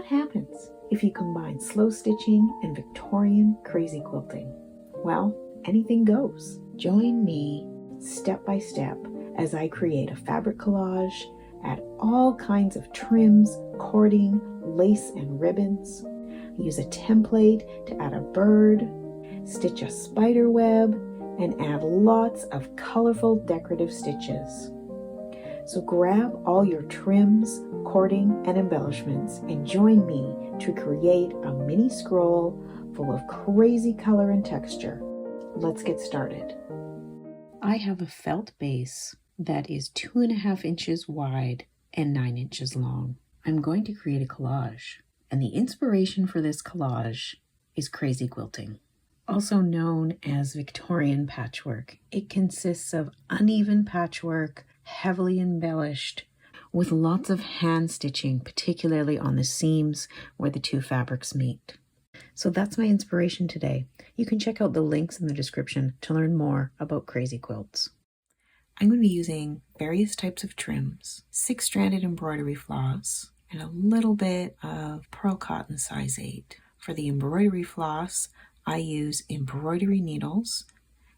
what happens if you combine slow stitching and Victorian crazy quilting? Well, anything goes. Join me step by step as I create a fabric collage, add all kinds of trims, cording, lace, and ribbons. Use a template to add a bird, stitch a spider web, and add lots of colorful decorative stitches. So grab all your trims, cording, and embellishments and join me to create a mini scroll full of crazy color and texture. Let's get started. I have a felt base that is 2.5 inches wide and 9 inches long. I'm going to create a collage, and the inspiration for this collage is crazy quilting, also known as Victorian patchwork. It consists of uneven patchwork, heavily embellished, with lots of hand stitching, particularly on the seams where the two fabrics meet. So that's my inspiration today. You can check out the links in the description to learn more about crazy quilts. I'm going to be using various types of trims, 6-stranded embroidery floss, and a little bit of pearl cotton size 8. For the embroidery floss, I use embroidery needles,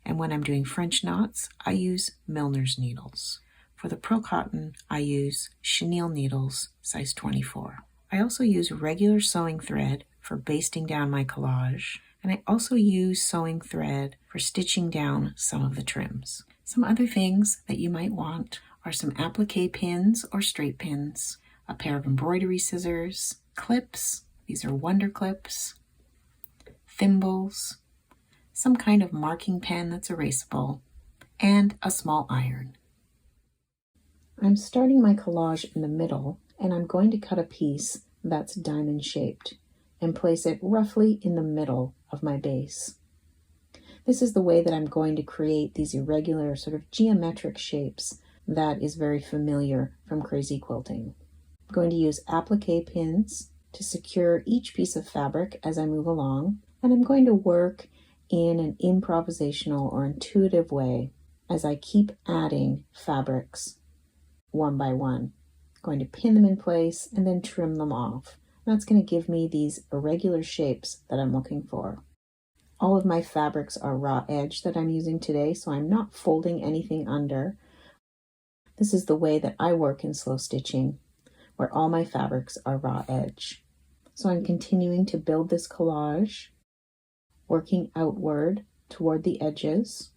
and when I'm doing French knots, I use milliner's needles. For the pearl cotton, I use chenille needles, size 24. I also use regular sewing thread for basting down my collage, and I also use sewing thread for stitching down some of the trims. Some other things that you might want are some applique pins or straight pins, a pair of embroidery scissors, clips, these are wonder clips, thimbles, some kind of marking pen that's erasable, and a small iron. I'm starting my collage in the middle, and I'm going to cut a piece that's diamond shaped and place it roughly in the middle of my base. This is the way that I'm going to create these irregular sort of geometric shapes that is very familiar from crazy quilting. I'm going to use applique pins to secure each piece of fabric as I move along, and I'm going to work in an improvisational or intuitive way as I keep adding fabrics one by one. I'm going to pin them in place and then trim them off. That's going to give me these irregular shapes that I'm looking for. All of my fabrics are raw edge that I'm using today, so I'm not folding anything under. This is the way that I work in slow stitching, where all my fabrics are raw edge. So I'm continuing to build this collage, working outward toward the edges,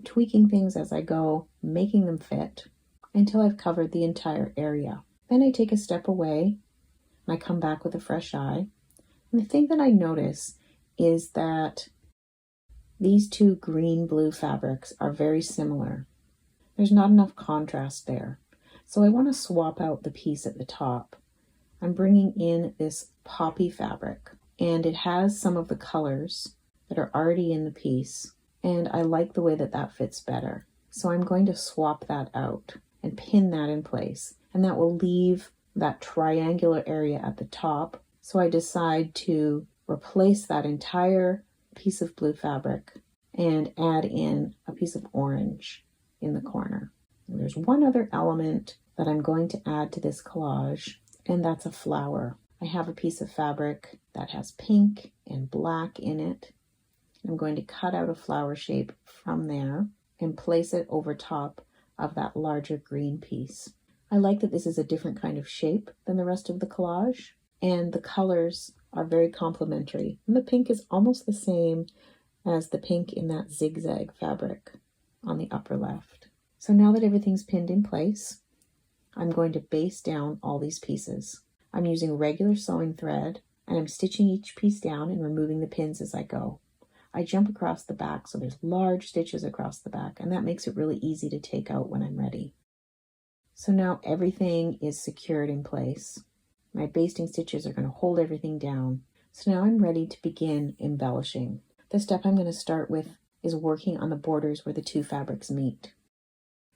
tweaking things as I go, making them fit until I've covered the entire area. Then I take a step away and I come back with a fresh eye. And the thing that I notice is that these two green-blue fabrics are very similar. There's not enough contrast there. So I want to swap out the piece at the top. I'm bringing in this poppy fabric, and it has some of the colors that are already in the piece, and I like the way that that fits better. So I'm going to swap that out and pin that in place, and that will leave that triangular area at the top. So I decide to replace that entire piece of blue fabric and add in a piece of orange in the corner. And there's one other element that I'm going to add to this collage, and that's a flower. I have a piece of fabric that has pink and black in it. I'm going to cut out a flower shape from there and place it over top of that larger green piece. I like that this is a different kind of shape than the rest of the collage, and the colors are very complementary. And the pink is almost the same as the pink in that zigzag fabric on the upper left. So now that everything's pinned in place, I'm going to baste down all these pieces. I'm using regular sewing thread, and I'm stitching each piece down and removing the pins as I go. I jump across the back, so there's large stitches across the back, and that makes it really easy to take out when I'm ready. So now everything is secured in place. My basting stitches are going to hold everything down. So now I'm ready to begin embellishing. The step I'm going to start with is working on the borders where the two fabrics meet.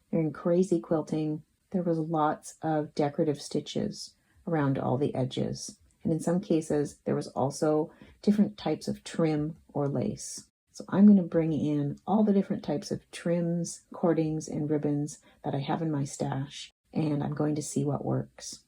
In crazy quilting, there was lots of decorative stitches around all the edges. And in some cases, there was also different types of trim or lace. So I'm going to bring in all the different types of trims, cordings, and ribbons that I have in my stash, and I'm going to see what works.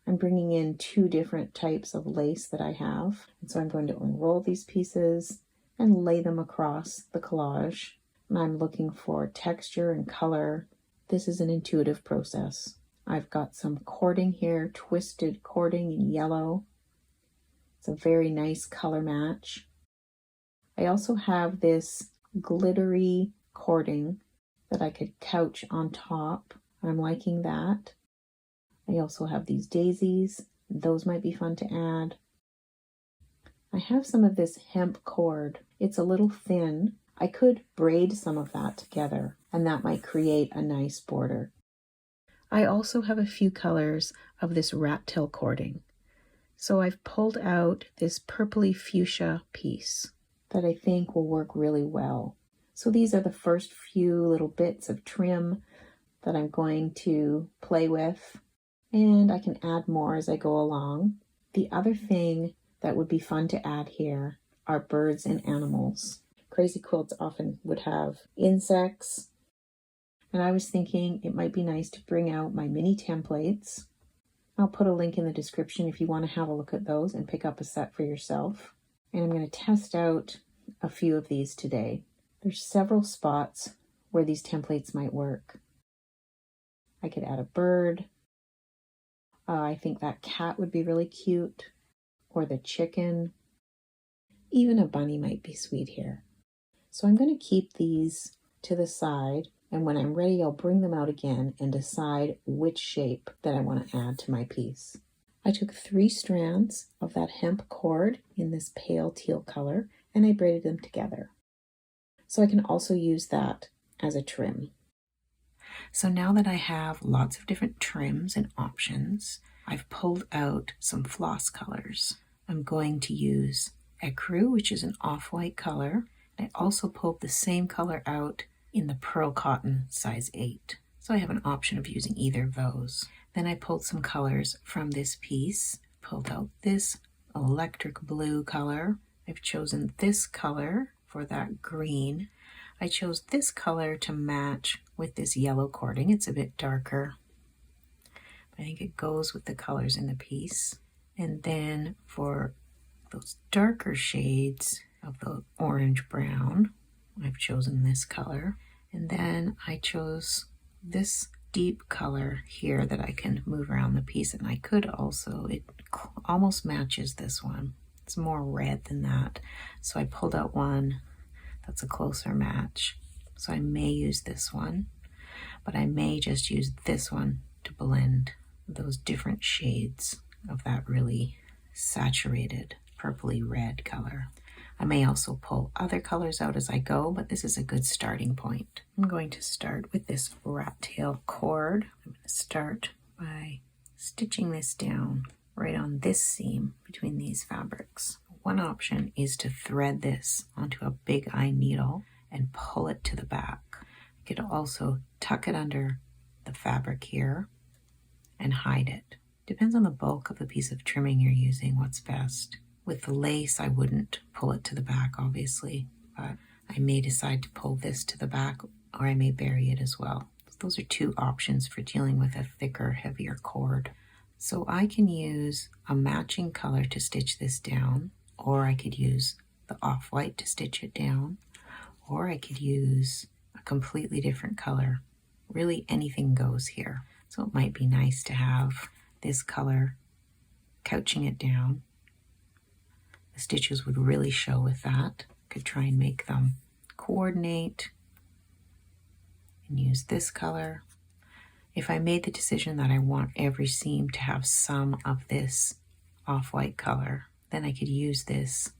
I'm bringing in 2 different types of lace that I have. And so I'm going to unroll these pieces and lay them across the collage. And I'm looking for texture and color. This is an intuitive process. I've got some cording here, twisted cording in yellow. It's a very nice color match. I also have this glittery cording that I could couch on top. I'm liking that. I also have these daisies. Those might be fun to add. I have some of this hemp cord. It's a little thin. I could braid some of that together, and that might create a nice border. I also have a few colors of this rat tail cording. So I've pulled out this purpley fuchsia piece that I think will work really well. So these are the first few little bits of trim that I'm going to play with, and I can add more as I go along. The other thing that would be fun to add here are birds and animals. Crazy quilts often would have insects, and I was thinking it might be nice to bring out my mini templates. I'll put a link in the description if you want to have a look at those and pick up a set for yourself. And I'm going to test out a few of these today. There's several spots where these templates might work. I could add a bird. I think that cat would be really cute, or the chicken. Even a bunny might be sweet here. So I'm going to keep these to the side, and when I'm ready, I'll bring them out again and decide which shape that I want to add to my piece. I took 3 strands of that hemp cord in this pale teal color, and I braided them together. So I can also use that as a trim. So now that I have lots of different trims and options, I've pulled out some floss colors. I'm going to use Ecru, which is an off-white color. I also pulled the same color out in the pearl cotton size 8. So I have an option of using either of those. Then I pulled some colors from this piece, pulled out this electric blue color. I've chosen this color for that green. I chose this color to match with this yellow cording. It's a bit darker. I think it goes with the colors in the piece. And then for those darker shades of the orange brown, I've chosen this color. And then I chose this deep color here that I can move around the piece. And I could also, it almost matches this one. It's more red than that. So I pulled out one that's a closer match. So I may use this one, but I may just use this one to blend those different shades of that really saturated purpley red color. I may also pull other colors out as I go, but this is a good starting point. I'm going to start with this rat tail cord. I'm going to start by stitching this down right on this seam between these fabrics. One option is to thread this onto a big eye needle and pull it to the back. You could also tuck it under the fabric here and hide it. Depends on the bulk of the piece of trimming you're using, what's best. With the lace, I wouldn't pull it to the back, obviously, but I may decide to pull this to the back, or I may bury it as well. So those are 2 options for dealing with a thicker, heavier cord. So I can use a matching color to stitch this down, or I could use the off-white to stitch it down, or I could use a completely different color. Really anything goes here. So it might be nice to have this color couching it down. The stitches would really show with that. Could try and make them coordinate and use this color. If I made the decision that I want every seam to have some of this off-white color, then I could use this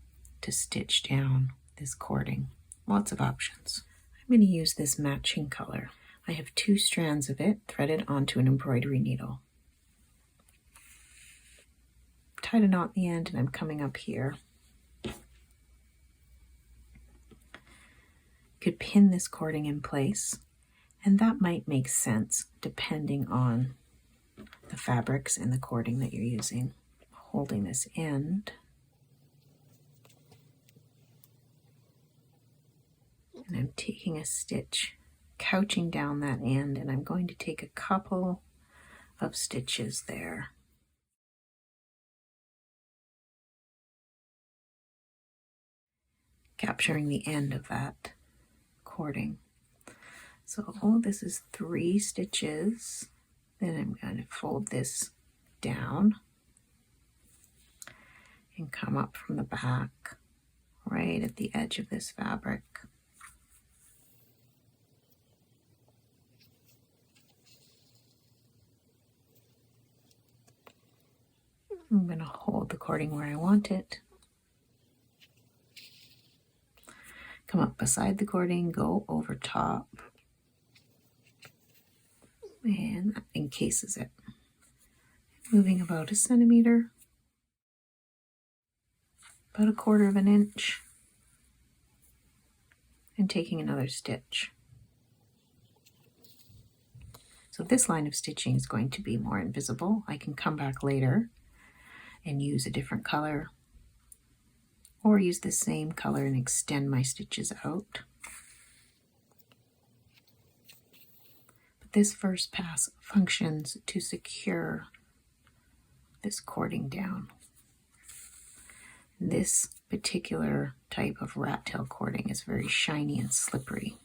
to stitch down this cording. Lots of options. I'm going to use this matching color. I have 2 strands of it threaded onto an embroidery needle. Tied a knot in the end and I'm coming up here. Could pin this cording in place, and that might make sense depending on the fabrics and the cording that you're using. Holding this end, and I'm taking a stitch, couching down that end, and I'm going to take a couple of stitches there. capturing the end of that cording. So this is 3 stitches. Then I'm going to fold this down and come up from the back right at the edge of this fabric. I'm going to hold the cording where I want it. Come up beside the cording, go over top, and that encases it. Moving about 1 centimeter, about 1/4 of an inch, and taking another stitch. So this line of stitching is going to be more invisible. I can come back later and use a different color, or use the same color and extend my stitches out. But this first pass functions to secure this cording down. This particular type of rat tail cording is very shiny and slippery,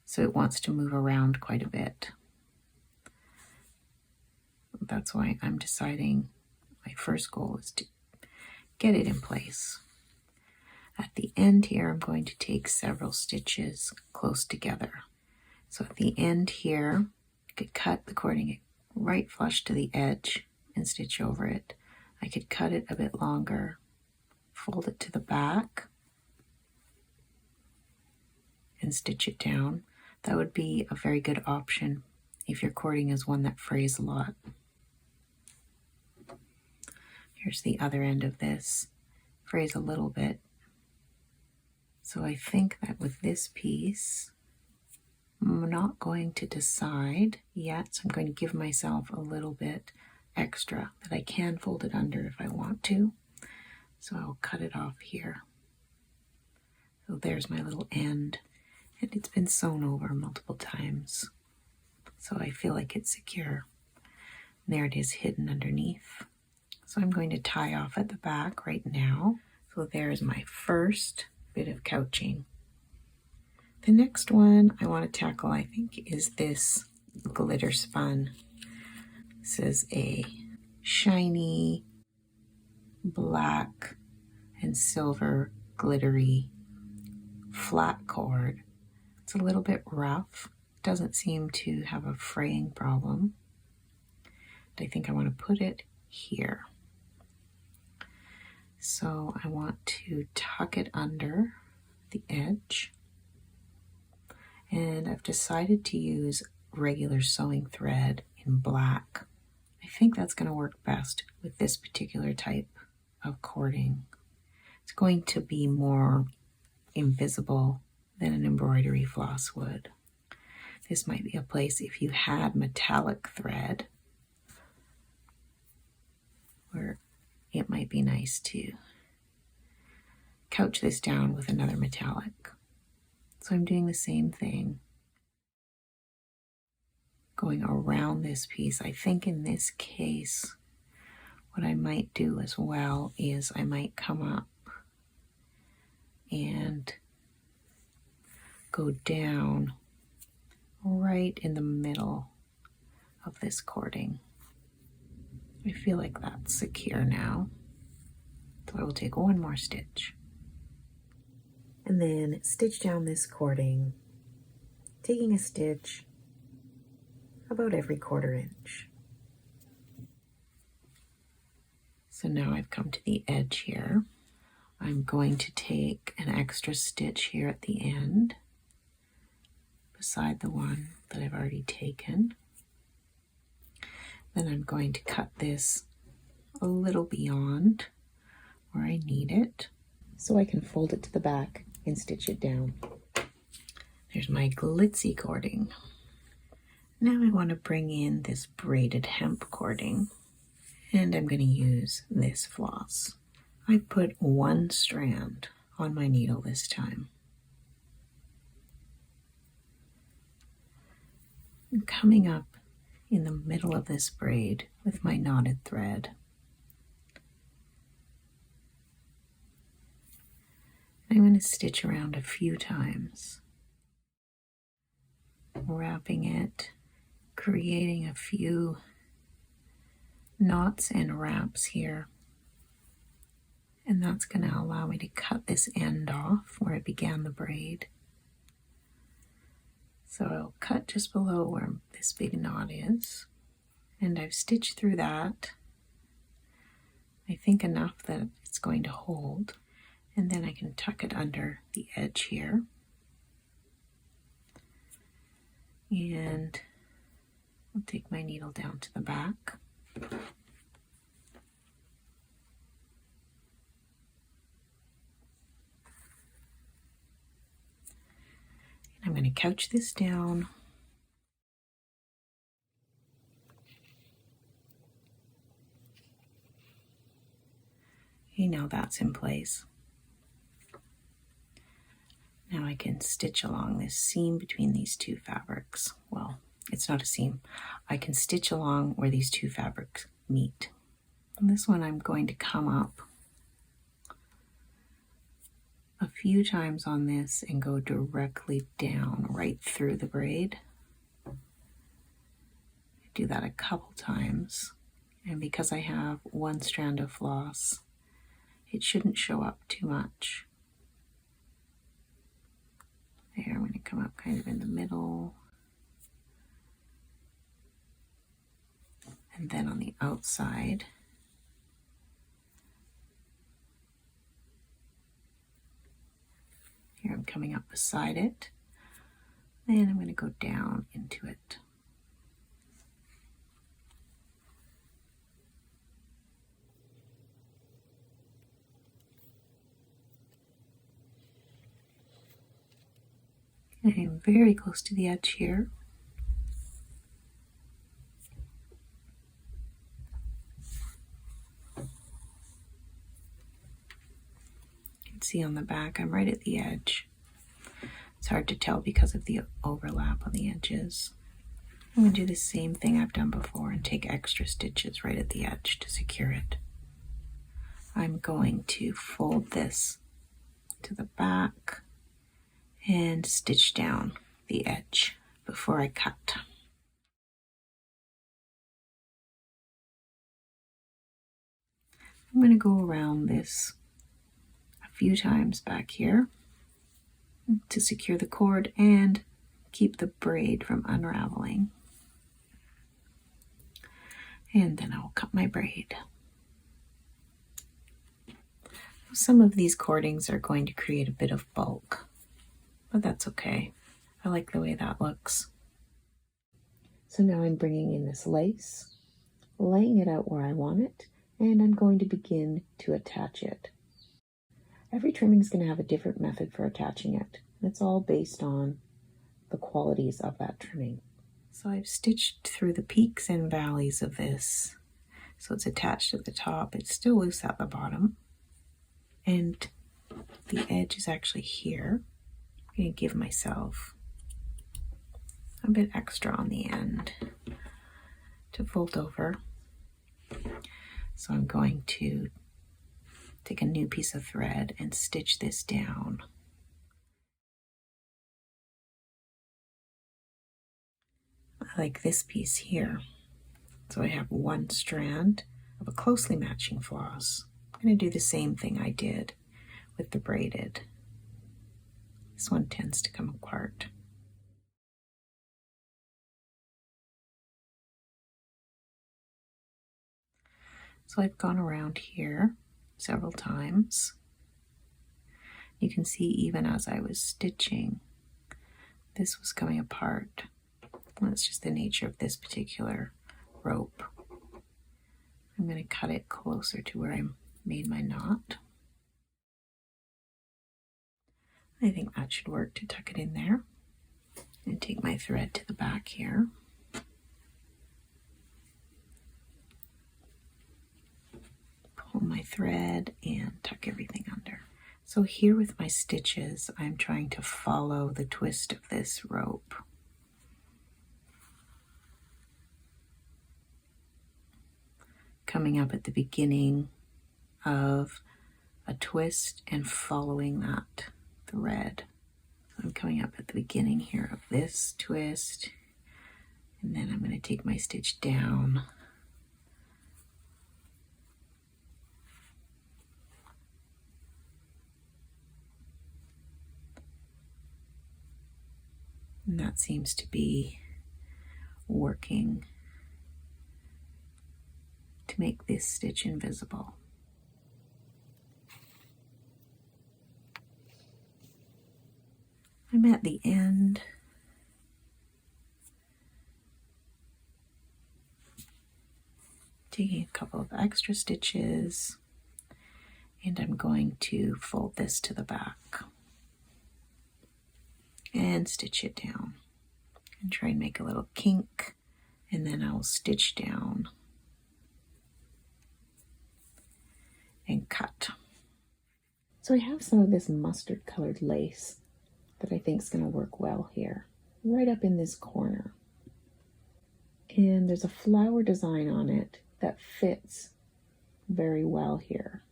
so it wants to move around quite a bit. That's why I'm deciding my first goal is to get it in place. At the end here, I'm going to take several stitches close together. So at the end here, I could cut the cording right flush to the edge and stitch over it. I could cut it a bit longer, fold it to the back, and stitch it down. That would be a very good option if your cording is one that frays a lot. Here's the other end of this. Frays a little bit. So I think that with this piece, I'm not going to decide yet, so I'm going to give myself a little bit extra that I can fold it under if I want to. So I'll cut it off here. So there's my little end, and it's been sewn over multiple times, so I feel like it's secure. And there it is hidden underneath. So I'm going to tie off at the back right now. So there's my first bit of couching. The next one I want to tackle, I think, is this glitter spun. This is a shiny black and silver glittery flat cord. It's a little bit rough. Doesn't seem to have a fraying problem. But I think I want to put it here. So I want to tuck it under the edge, and I've decided to use regular sewing thread in black. I think that's going to work best with this particular type of cording. It's going to be more invisible than an embroidery floss would. This might be a place if you had metallic thread where it might be nice to couch this down with another metallic. So I'm doing the same thing, going around this piece. I think in this case, what I might do as well is I might come up and go down right in the middle of this cording. I feel like that's secure now. So I will take one more stitch. And then stitch down this cording, taking a stitch about every 1/4 inch. So now I've come to the edge here. I'm going to take an extra stitch here at the end, beside the one that I've already taken. Then I'm going to cut this a little beyond where I need it, so I can fold it to the back and stitch it down. There's my glitzy cording. Now I want to bring in this braided hemp cording, and I'm going to use this floss. I put 1 strand on my needle this time. I'm coming up in the middle of this braid with my knotted thread. I'm going to going to stitch around a few times, wrapping it, creating a few knots and wraps here. And that's going to allow me to cut this end off where it began the braid. So I'll cut just below where this big knot is. And I've stitched through that, I think enough that it's going to hold. And then I can tuck it under the edge here. And I'll take my needle down to the back. I'm going to couch this down. Now that's in place. Now I can stitch along this seam between these two fabrics. Well, it's not a seam. I can stitch along where these two fabrics meet. And this one I'm going to come up a few times on this and go directly down right through the braid. I do that a couple times, and because I have one strand of floss, it shouldn't show up too much. There, I'm going to come up kind of in the middle, and then on the outside here I'm coming up beside it, and I'm going to go down into it. I am very close to the edge here. You can see on the back I'm right at the edge. It's hard to tell because of the overlap on the edges. I'm going to do the same thing I've done before and take extra stitches right at the edge to secure it. I'm going to fold this to the back and stitch down the edge before I cut. I'm going to go around this a few times back here to secure the cord and keep the braid from unraveling. And then I'll cut my braid. Some of these cordings are going to create a bit of bulk, but that's okay. I like the way that looks. So now I'm bringing in this lace, laying it out where I want it, and I'm going to begin to attach it. Every trimming is going to have a different method for attaching it. It's all based on the qualities of that trimming. So I've stitched through the peaks and valleys of this. So it's attached at the top. It's still loose at the bottom. And the edge is actually here. I'm going to give myself a bit extra on the end to fold over. So I'm going to take a new piece of thread and stitch this down. I like this piece here. So I have one strand of a closely matching floss. I'm going to do the same thing I did with the braided. This one tends to come apart. So I've gone around here several times. You can see even as I was stitching, this was coming apart. Well, it's just the nature of this particular rope. I'm going to cut it closer to where I made my knot. I think that should work to tuck it in there. And take my thread to the back here. Pull my thread and tuck everything under. So here with my stitches, I'm trying to follow the twist of this rope. Coming up at the beginning of a twist and following that thread. I'm coming up at the beginning here of this twist, and then I'm going to take my stitch down. And that seems to be working to make this stitch invisible. I'm at the end. Taking a couple of extra stitches, and I'm going to fold this to the back and stitch it down and try and make a little kink, and then I'll stitch down and cut. So I have some of this mustard colored lace that I think is going to work well here, right up in this corner. And there's a flower design on it that fits very well here.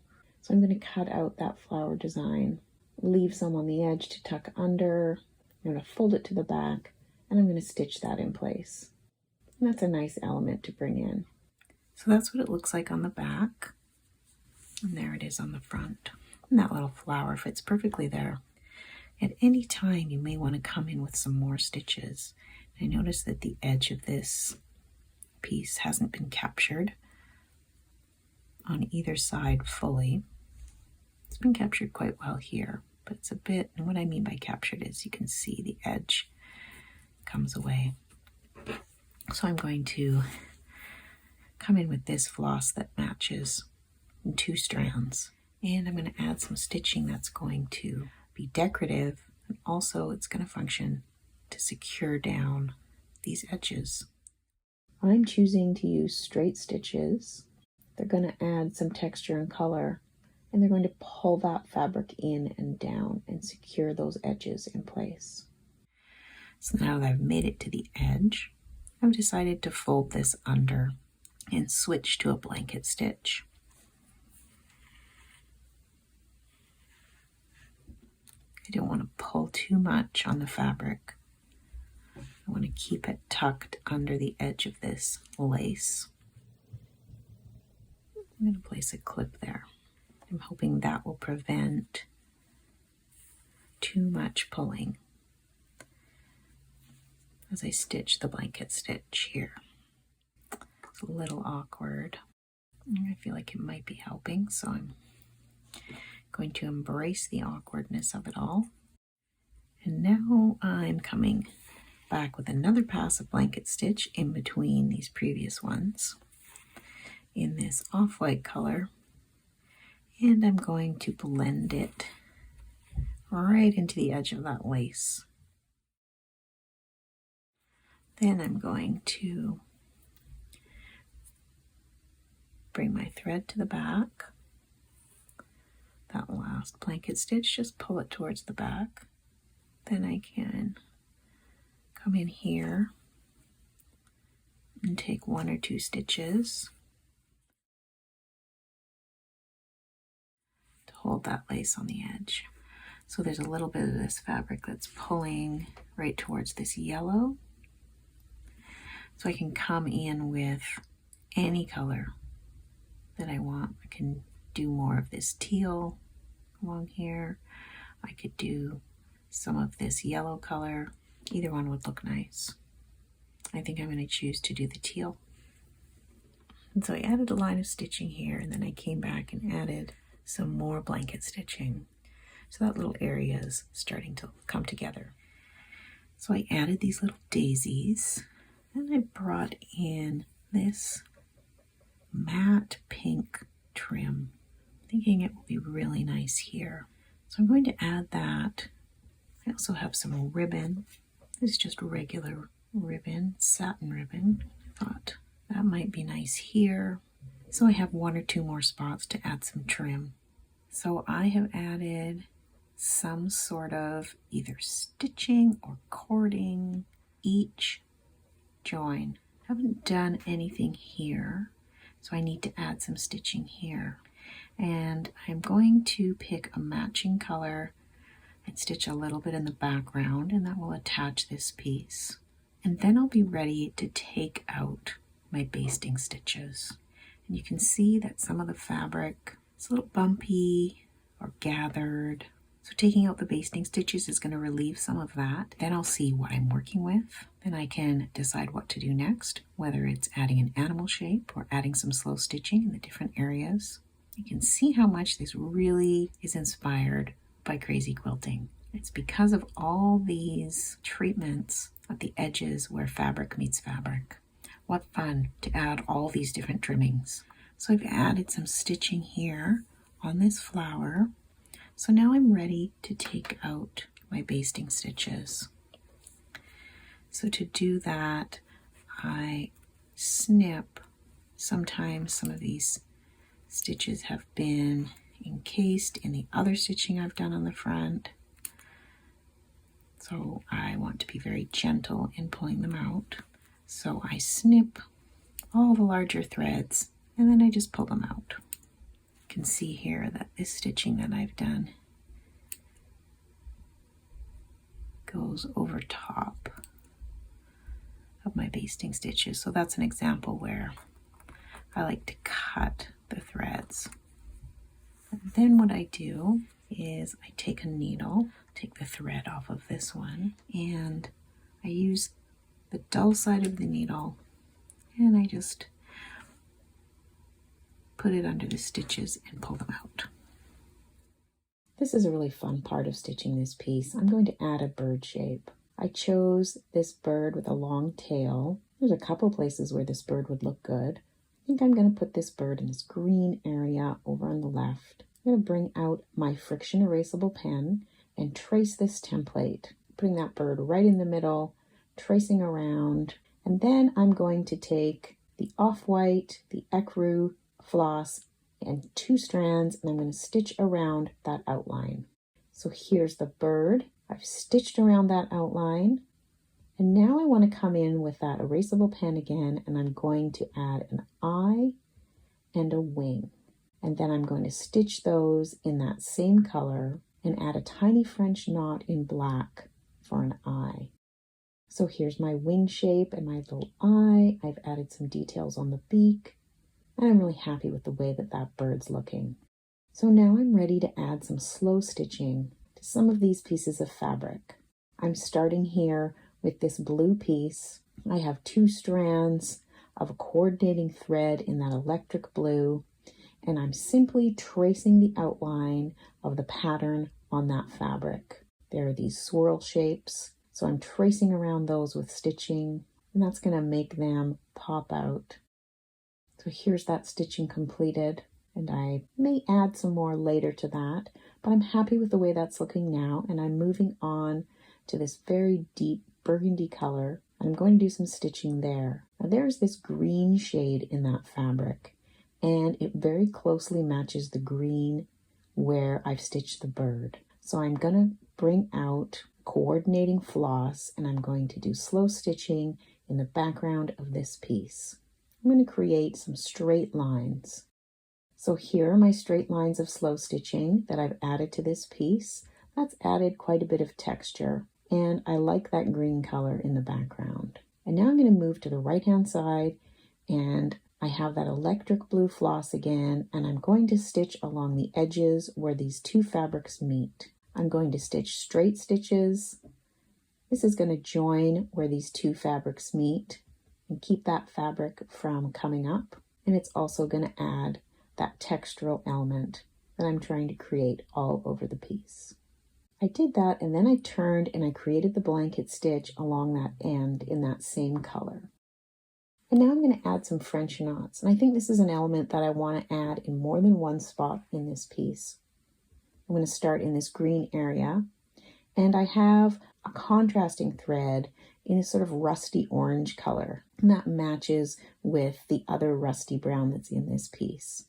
So I'm going to cut out that flower design, leave some on the edge to tuck under. I'm going to fold it to the back, and I'm going to stitch that in place. And that's a nice element to bring in. So that's what it looks like on the back. And there it is on the front. And that little flower fits perfectly there. At any time, you may want to come in with some more stitches. I notice that the edge of this piece hasn't been captured on either side fully. It's been captured quite well here, but it's a bit, and what I mean by captured is you can see the edge comes away. So I'm going to come in with this floss that matches in 2 strands, and I'm going to add some stitching that's going to be decorative, and also it's going to function to secure down these edges. I'm choosing to use straight stitches. They're going to add some texture and color, and they're going to pull that fabric in and down and secure those edges in place. So now that I've made it to the edge, I've decided to fold this under and switch to a blanket stitch. I don't want to pull too much on the fabric. I want to keep it tucked under the edge of this lace. I'm going to place a clip there. I'm hoping that will prevent too much pulling as I stitch the blanket stitch here. It's a little awkward. I feel like it might be helping, so I'm going to embrace the awkwardness of it all. And now I'm coming back with another pass of blanket stitch in between these previous ones in this off-white color, and I'm going to blend it right into the edge of that lace. Then I'm going to bring my thread to the back. That last blanket stitch, just pull it towards the back. Then I can come in here and take 1 or 2 stitches to hold that lace on the edge. So there's a little bit of this fabric that's pulling right towards this yellow. So I can come in with any color that I want. I can do more of this teal along here. I could do some of this yellow color. Either one would look nice. I think I'm going to choose to do the teal. And so I added a line of stitching here, and then I came back and added some more blanket stitching. So that little area is starting to come together. So I added these little daisies, and I brought in this matte pink trim, thinking it will be really nice here. So I'm going to add that. I also have some ribbon. This is just regular ribbon, satin ribbon. I thought that might be nice here. So I have 1 or 2 more spots to add some trim. So I have added some sort of either stitching or cording each join. I haven't done anything here, so I need to add some stitching here. And I'm going to pick a matching color. and stitch a little bit in the background, and that will attach this piece. And then I'll be ready to take out my basting stitches. And you can see that some of the fabric is a little bumpy or gathered. So taking out the basting stitches is going to relieve some of that. Then I'll see what I'm working with. Then I can decide what to do next, whether it's adding an animal shape or adding some slow stitching in the different areas. You can see how much this really is inspired by crazy quilting. It's because of all these treatments at the edges where fabric meets fabric. What fun to add all these different trimmings. So I've added some stitching here on this flower. So now I'm ready to take out my basting stitches. So to do that, I snip. Sometimes some of these stitches have been encased in the other stitching I've done on the front. So I want to be very gentle in pulling them out. So I snip all the larger threads and then I just pull them out. You can see here that this stitching that I've done goes over top of my basting stitches. So that's an example where I like to cut the threads. And then what I do is I take a needle, take the thread off of this one, and I use the dull side of the needle and I just put it under the stitches and pull them out. This is a really fun part of stitching this piece. I'm going to add a bird shape. I chose this bird with a long tail. There's a couple places where this bird would look good. I think I'm going to put this bird in this green area over on the left. I'm going to bring out my friction erasable pen and trace this template, putting that bird right in the middle, tracing around, and then I'm going to take the off-white, the ecru floss, and 2 strands, and I'm going to stitch around that outline. So here's the bird. I've stitched around that outline, and now I want to come in with that erasable pen again, and I'm going to add an eye and a wing. And then I'm going to stitch those in that same color and add a tiny French knot in black for an eye. So here's my wing shape and my little eye. I've added some details on the beak, and I'm really happy with the way that that bird's looking. So now I'm ready to add some slow stitching to some of these pieces of fabric. I'm starting here with this blue piece. I have 2 strands of a coordinating thread in that electric blue, and I'm simply tracing the outline of the pattern on that fabric. There are these swirl shapes, so I'm tracing around those with stitching, and that's going to make them pop out. So here's that stitching completed, and I may add some more later to that, but I'm happy with the way that's looking now, and I'm moving on to this very deep burgundy color. I'm going to do some stitching there. Now there's this green shade in that fabric, and it very closely matches the green where I've stitched the bird. So I'm going to bring out coordinating floss, and I'm going to do slow stitching in the background of this piece. I'm going to create some straight lines. So here are my straight lines of slow stitching that I've added to this piece. That's added quite a bit of texture, and I like that green color in the background. And now I'm going to move to the right hand side, and I have that electric blue floss again, and I'm going to stitch along the edges where these 2 fabrics meet. I'm going to stitch straight stitches. This is going to join where these 2 fabrics meet and keep that fabric from coming up. And it's also going to add that textural element that I'm trying to create all over the piece. I did that, and then I turned and I created the blanket stitch along that end in that same color. And now I'm going to add some French knots. And I think this is an element that I want to add in more than one spot in this piece. I'm going to start in this green area, and I have a contrasting thread in a sort of rusty orange color, and that matches with the other rusty brown that's in this piece.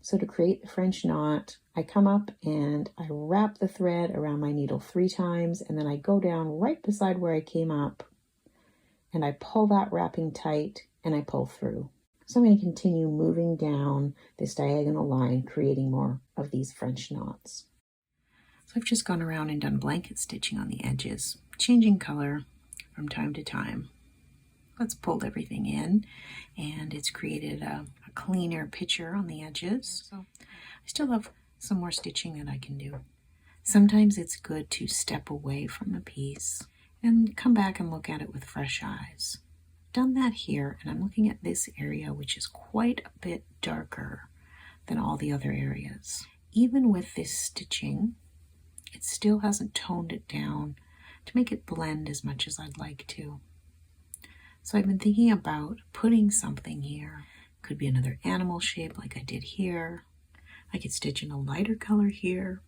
So to create the French knot, I come up and I wrap the thread around my needle 3 times, and then I go down right beside where I came up, and I pull that wrapping tight and I pull through. So I'm going to continue moving down this diagonal line, creating more of these French knots. So I've just gone around and done blanket stitching on the edges, changing color from time to time. Let's pull everything in, and it's created a cleaner picture on the edges. So I still have some more stitching that I can do. Sometimes it's good to step away from the piece and come back and look at it with fresh eyes. I've done that here, and I'm looking at this area, which is quite a bit darker than all the other areas. Even with this stitching, it still hasn't toned it down to make it blend as much as I'd like to. So I've been thinking about putting something here. Could be another animal shape like I did here. I could stitch in a lighter color here.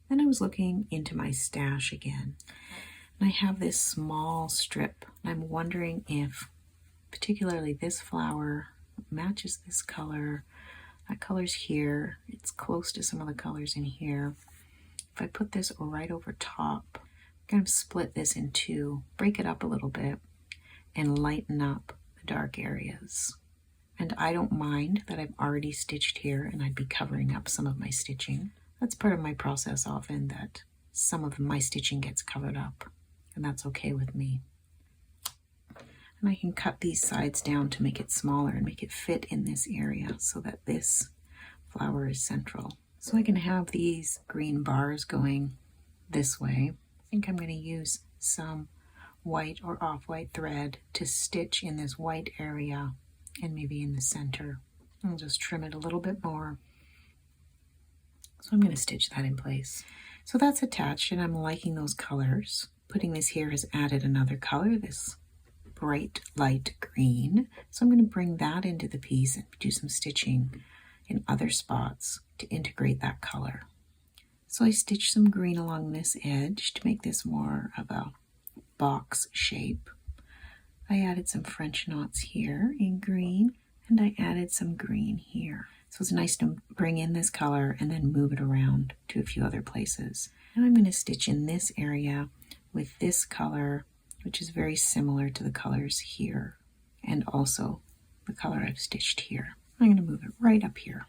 Then I was looking into my stash again. And I have this small strip. I'm wondering if particularly this flower matches this color. That color's here. It's close to some of the colors in here. If I put this right over top, I'm going to split this in two, break it up a little bit, and lighten up the dark areas. And I don't mind that I've already stitched here and I'd be covering up some of my stitching. That's part of my process often, that some of my stitching gets covered up, and that's okay with me. And I can cut these sides down to make it smaller and make it fit in this area so that this flower is central. So I can have these green bars going this way. I think I'm going to use some white or off-white thread to stitch in this white area and maybe in the center. I'll just trim it a little bit more. So I'm going to stitch that in place. So that's attached, and I'm liking those colors. Putting this here has added another color, this bright light green. So I'm going to bring that into the piece and do some stitching in other spots to integrate that color. So I stitched some green along this edge to make this more of a box shape. I added some French knots here in green, and I added some green here. So it's nice to bring in this color and then move it around to a few other places. Now I'm going to stitch in this area with this color, which is very similar to the colors here, and also the color I've stitched here. I'm going to move it right up here.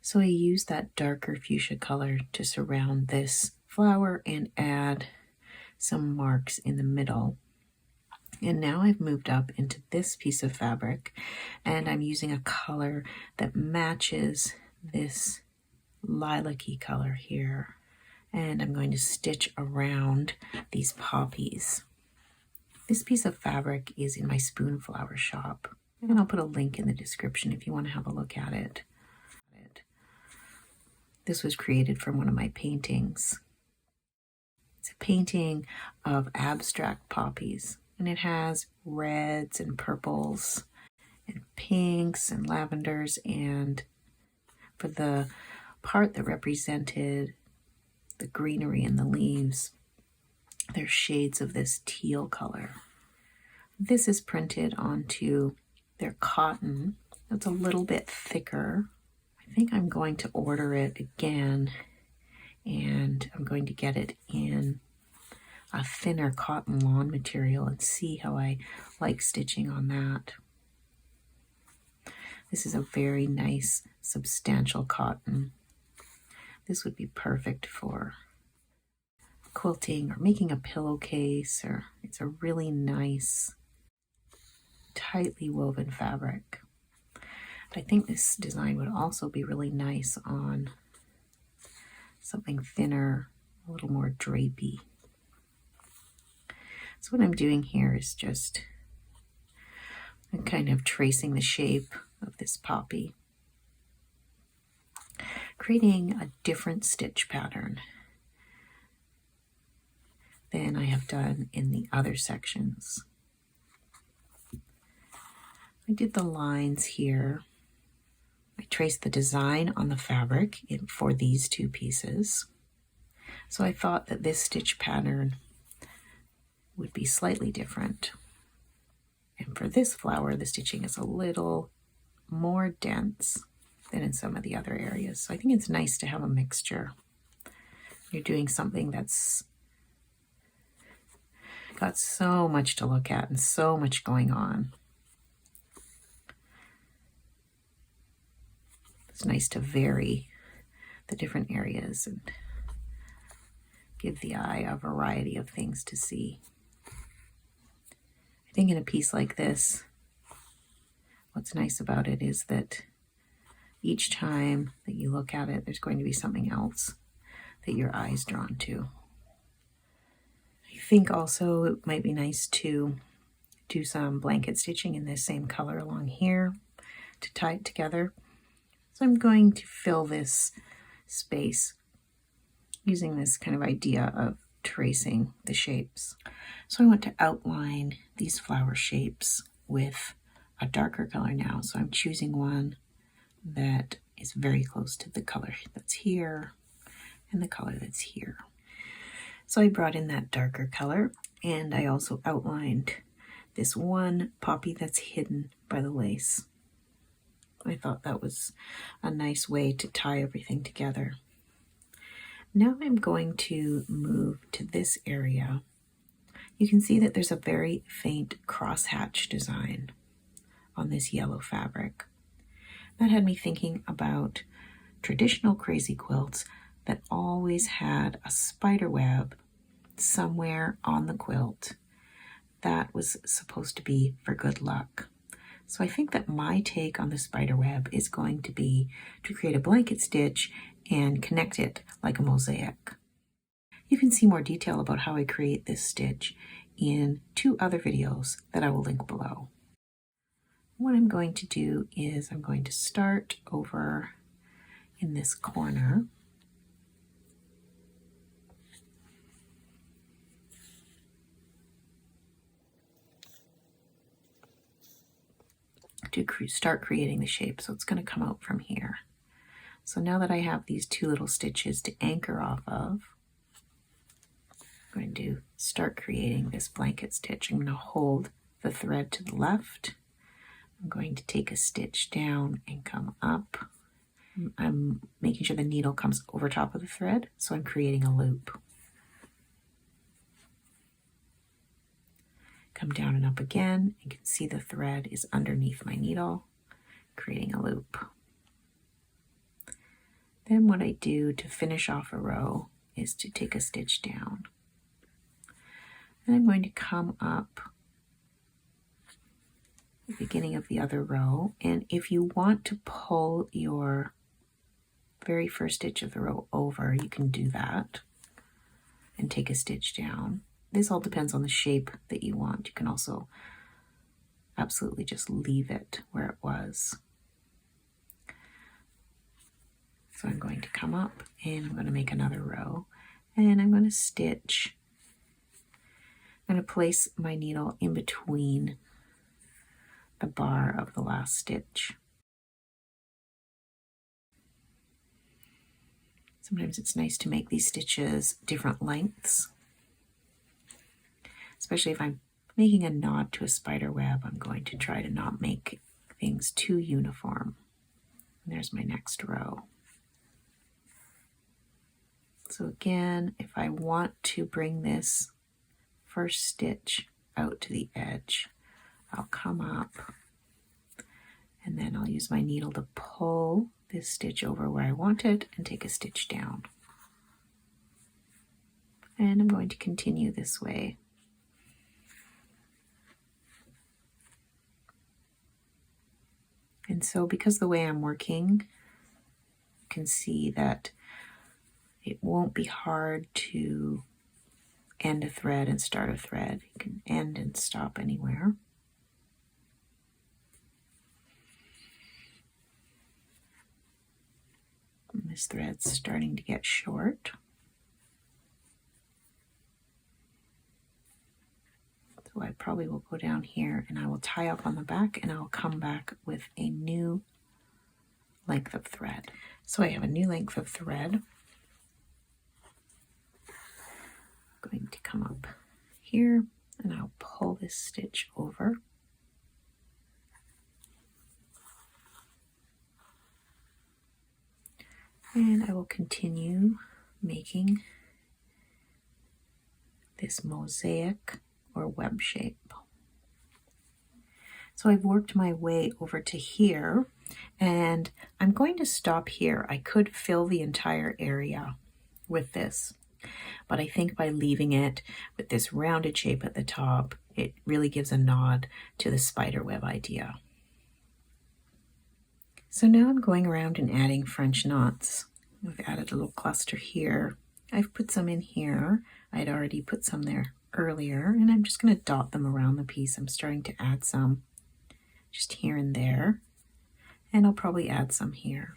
So I used that darker fuchsia color to surround this flower and add some marks in the middle. And now I've moved up into this piece of fabric, and I'm using a color that matches this lilac-y color here. And I'm going to stitch around these poppies. This piece of fabric is in my Spoonflower shop, and I'll put a link in the description if you want to have a look at it. This was created from one of my paintings. It's a painting of abstract poppies, and it has reds and purples and pinks and lavenders, and for the part that represented the greenery and the leaves, there's shades of this teal color. This is printed onto their cotton. It's a little bit thicker. I think I'm going to order it again, and I'm going to get it in a thinner cotton lawn material and see how I like stitching on that. This is a very nice, substantial cotton. This would be perfect for quilting or making a pillowcase, or it's a really nice, tightly woven fabric. I think this design would also be really nice on something thinner, a little more drapey. So what I'm doing here is just I'm kind of tracing the shape of this poppy, creating a different stitch pattern than I have done in the other sections. I did the lines here. I traced the design on the fabric for these two pieces. So I thought that this stitch pattern would be slightly different. And for this flower, the stitching is a little more dense than in some of the other areas. So I think it's nice to have a mixture. You're doing something that's got so much to look at and so much going on. It's nice to vary the different areas and give the eye a variety of things to see. I think in a piece like this, what's nice about it is that each time that you look at it, there's going to be something else that your eye is drawn to. I think also it might be nice to do some blanket stitching in this same color along here to tie it together. So I'm going to fill this space using this kind of idea of tracing the shapes. So I want to outline these flower shapes with a darker color now. So I'm choosing one that is very close to the color that's here and the color that's here. So I brought in that darker color, and I also outlined this one poppy that's hidden by the lace. I thought that was a nice way to tie everything together. Now I'm going to move to this area. You can see that there's a very faint crosshatch design on this yellow fabric. That had me thinking about traditional crazy quilts that always had a spider web somewhere on the quilt that was supposed to be for good luck. So I think that my take on the spider web is going to be to create a blanket stitch and connect it like a mosaic. You can see more detail about how I create this stitch in 2 other videos that I will link below. What I'm going to do is I'm going to start over in this corner. To start creating the shape. So it's going to come out from here. So now that I have these 2 little stitches to anchor off of, I'm going to start creating this blanket stitch. I'm going to hold the thread to the left. I'm going to take a stitch down and come up. I'm making sure the needle comes over top of the thread, so I'm creating a loop. Come down and up again. You can see the thread is underneath my needle, creating a loop. Then what I do to finish off a row is to take a stitch down. And I'm going to come up the beginning of the other row, and if you want to pull your very first stitch of the row over, you can do that and take a stitch down. This all depends on the shape that you want. You can also absolutely just leave it where it was. So I'm going to come up and I'm going to make another row, and I'm going to stitch. I'm going to place my needle in between the bar of the last stitch. Sometimes it's nice to make these stitches different lengths, especially if I'm making a nod to a spider web. I'm going to try to not make things too uniform. And there's my next row. So again, if I want to bring this first stitch out to the edge, I'll come up and then I'll use my needle to pull this stitch over where I want it and take a stitch down. And I'm going to continue this way. And so because the way I'm working, you can see that it won't be hard to end a thread and start a thread. You can end and stop anywhere. And this thread's starting to get short. So I probably will go down here and I will tie up on the back, and I'll come back with a new length of thread. So I have a new length of thread. I'm going to come up here and I'll pull this stitch over. And I will continue making this mosaic or web shape. So I've worked my way over to here, and I'm going to stop here. I could fill the entire area with this, but I think by leaving it with this rounded shape at the top, it really gives a nod to the spider web idea. So now I'm going around and adding French knots. I've added a little cluster here. I've put some in here. I'd already put some there earlier, and I'm just going to dot them around the piece. I'm starting to add some just here and there, and I'll probably add some here.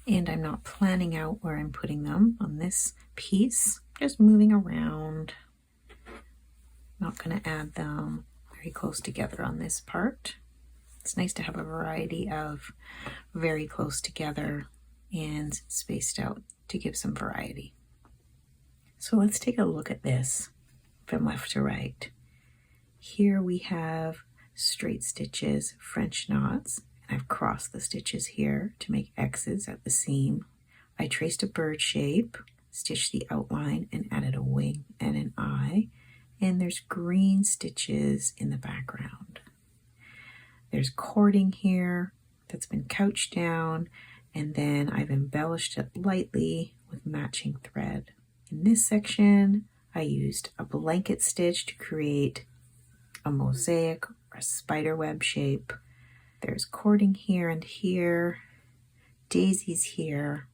And I'm not planning out where I'm putting them on this piece, just moving around. Not going to add them very close together on this part. It's nice to have a variety of very close together and spaced out to give some variety. So let's take a look at this from left to right. Here we have straight stitches, French knots, and I've crossed the stitches here to make X's at the seam. I traced a bird shape, stitched the outline, and added a wing and an eye, and there's green stitches in the background. There's cording here that's been couched down, and then I've embellished it lightly with matching thread. In this section, I used a blanket stitch to create a mosaic or a spider web shape. There's cording here and here, daisies here.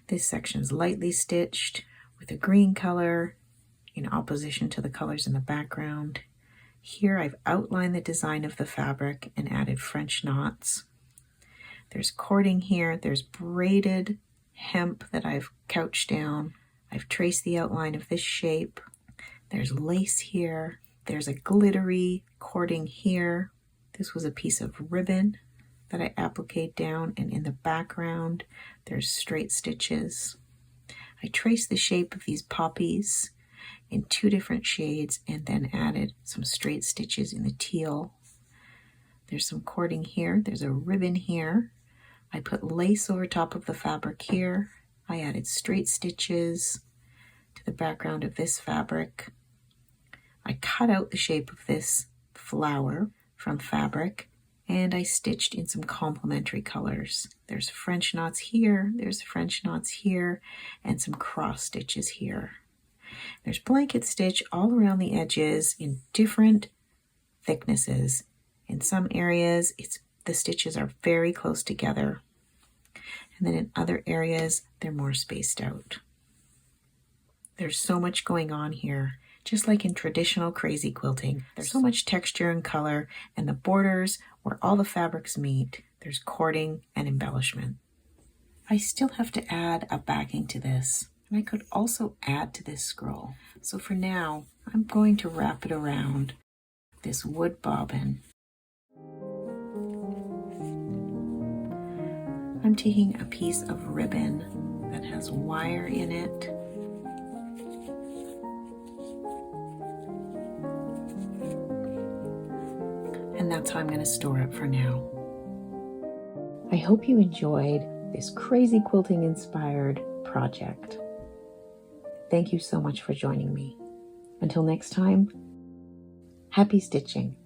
This section is lightly stitched with a green color in opposition to the colors in the background. Here I've outlined the design of the fabric and added French knots. There's cording here, there's braided hemp that I've couched down. I've traced the outline of this shape. There's lace here. There's a glittery cording here. This was a piece of ribbon that I appliqued down, and in the background there's straight stitches. I traced the shape of these poppies in 2 different shades and then added some straight stitches in the teal. There's some cording here. There's a ribbon here. I put lace over top of the fabric here. I added straight stitches to the background of this fabric. I cut out the shape of this flower from fabric, and I stitched in some complementary colors. There's French knots here, there's French knots here, and some cross stitches here. There's blanket stitch all around the edges in different thicknesses. In some areas, the stitches are very close together, and then in other areas, they're more spaced out. There's so much going on here. Just like in traditional crazy quilting, there's so much texture and color, and the borders where all the fabrics meet, there's cording and embellishment. I still have to add a backing to this, and I could also add to this scroll. So for now, I'm going to wrap it around this wood bobbin. I'm taking a piece of ribbon that has wire in it. And that's how I'm going to store it for now. I hope you enjoyed this crazy quilting inspired project. Thank you so much for joining me. Until next time, happy stitching.